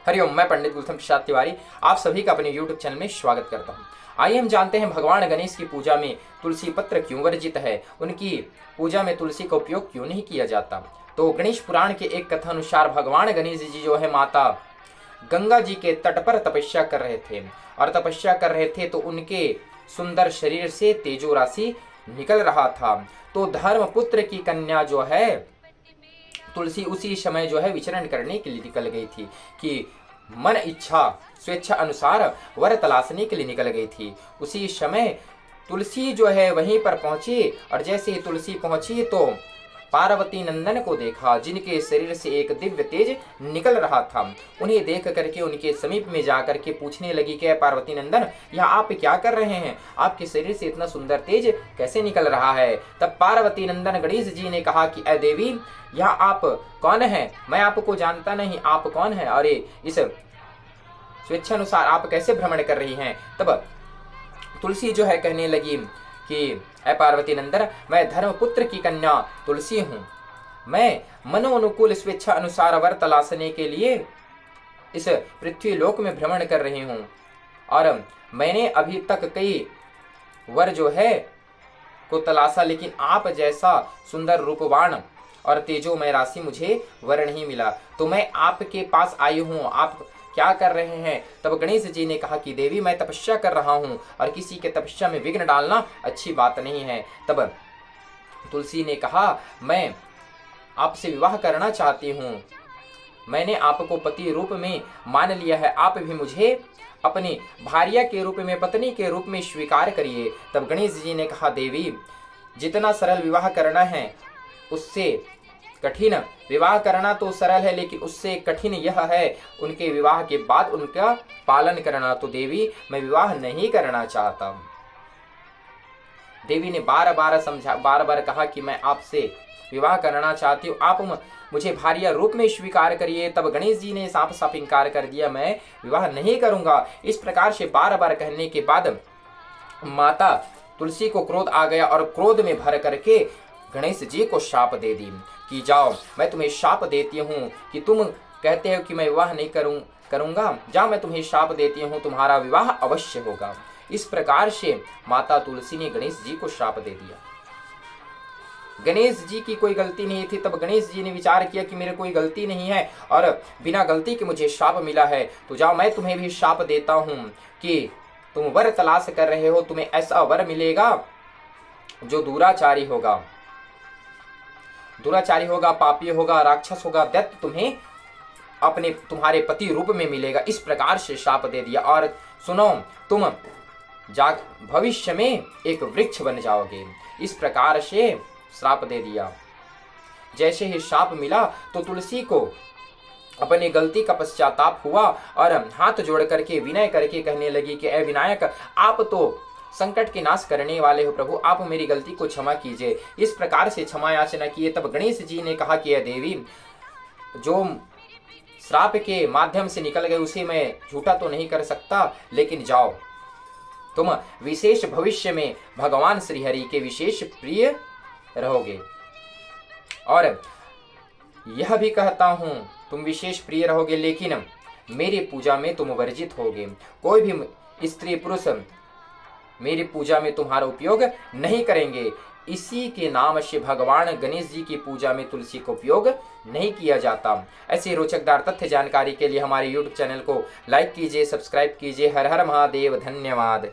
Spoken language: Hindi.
हरिओम, मैं पंडित गुलशन प्रसाद तिवारी आप सभी का अपने YouTube चैनल में स्वागत करता हूँ। आइए हम जानते हैं भगवान गणेश की पूजा में तुलसी पत्र क्यों वर्जित है, उनकी पूजा में तुलसी का उपयोग क्यों नहीं किया जाता। तो गणेश पुराण के एक कथा अनुसार भगवान गणेश जी जो है माता गंगा जी के तट पर तपस्या कर रहे थे और तपस्या कर रहे थे तो उनके सुंदर शरीर से तेजो राशि निकल रहा था। तो धर्मपुत्र की कन्या जो है तुलसी उसी समय जो है विचरण करने के लिए निकल गई थी कि मन इच्छा स्वेच्छा अनुसार वर तलाशने के लिए निकल गई थी। उसी समय तुलसी जो है वहीं पर पहुंची और जैसे ही तुलसी पहुंची तो पार्वती नंदन को देखा जिनके शरीर से एक दिव्य तेज निकल रहा था। उन्हें देख करके उनके समीप में जाकर के पूछने लगी कि पार्वती नंदन, यह आप क्या कर रहे हैं, आपके शरीर से इतना सुंदर तेज कैसे निकल रहा है। तब पार्वती नंदन गणेश जी ने कहा कि अय देवी, यह आप कौन है, मैं आपको जानता नहीं, आप कौन है और इस स्वेच्छानुसार आप कैसे भ्रमण कर रही हैं। तब तुलसी जो है कहने लगी कि ऐ पार्वती नंदन, मैं धर्मपुत्र की कन्या तुलसी हूँ, मैं मनोनुकूल स्वेच्छा अनुसार वर तलाशने के लिए इस पृथ्वी लोक में भ्रमण कर रही हूँ और मैंने अभी तक कई वर जो है को तलाशा, लेकिन आप जैसा सुंदर रूपवान और तेजोमय राशि मुझे वर नहीं मिला, तो मैं आपके पास आई हूँ, आप क्या कर रहे हैं। तब गणेश जी ने कहा कि देवी, मैं तपस्या कर रहा हूँ और किसी के तपस्या में विघ्न डालना अच्छी बात नहीं है। तब तुलसी ने कहा, मैं आपसे विवाह करना चाहती हूँ, मैंने आपको पति रूप में मान लिया है, आप भी मुझे अपनी भार्या के रूप में पत्नी के रूप में स्वीकार करिए। तब गणेश जी ने कहा, देवी, जितना सरल विवाह करना है उससे कठिन विवाह करना तो सरल है, लेकिन उससे कठिन यह है उनके विवाह के बाद उनका पालन करना। तो देवी, मैं विवाह नहीं करना चाहता। देवी ने बार बार कहा कि मैं आपसे विवाह करना चाहती हूँ, आप मुझे भार्या रूप में स्वीकार करिए। तब गणेश जी ने साफ साफ इनकार कर दिया, मैं विवाह नहीं करूंगा। इस प्रकार से बार बार कहने के बाद माता तुलसी को क्रोध आ गया और क्रोध में भर करके गणेश जी को शाप दे दी कि जाओ, मैं तुम्हें शाप देती हूँ कि तुम कहते हो कि मैं विवाह नहीं करूंगा, जाओ, मैं तुम्हें शाप देती हूँ, तुम्हारा विवाह अवश्य होगा। इस प्रकार से माता तुलसी ने गणेश जी को शाप दे दिया। गणेश जी की कोई गलती नहीं थी। तब गणेश जी ने विचार किया कि मेरे कोई गलती नहीं है और बिना गलती के मुझे शाप मिला है, तो जाओ, मैं तुम्हें भी शाप देता हूँ कि तुम वर तलाश कर रहे हो, तुम्हें ऐसा वर मिलेगा जो दुराचारी होगा, पापी होगा, राक्षस होगा, दैत्य तुम्हें तुम्हारे पति रूप में मिलेगा। इस प्रकार से शाप दे दिया। और सुनो, तुम भविष्य में एक वृक्ष बन जाओगे। इस प्रकार से श्राप दे दिया। जैसे ही शाप मिला तो तुलसी को अपनी गलती का पश्चाताप हुआ और हाथ जोड़ करके विनय करके कहने लगी कि ऐ विनायक, आप तो संकट के नाश करने वाले हो, प्रभु आप मेरी गलती को क्षमा कीजिए। इस प्रकार से क्षमा याचना किए। तब गणेश जी ने कहा कि देवी, जो श्राप के माध्यम से निकल गए उसे मैं झूठा तो नहीं कर सकता, लेकिन जाओ, तुम विशेष भविष्य में भगवान श्री हरि के विशेष प्रिय रहोगे। और यह भी कहता हूं, तुम विशेष प्रिय रहोगे, लेकिन मेरी पूजा में तुम वर्जित होगे। कोई भी स्त्री पुरुष मेरी पूजा में तुम्हारा उपयोग नहीं करेंगे। इसी के नाम से भगवान गणेश जी की पूजा में तुलसी का उपयोग नहीं किया जाता। ऐसे रोचकदार तथ्य जानकारी के लिए हमारे YouTube चैनल को लाइक कीजिए, सब्सक्राइब कीजिए। हर हर महादेव, धन्यवाद।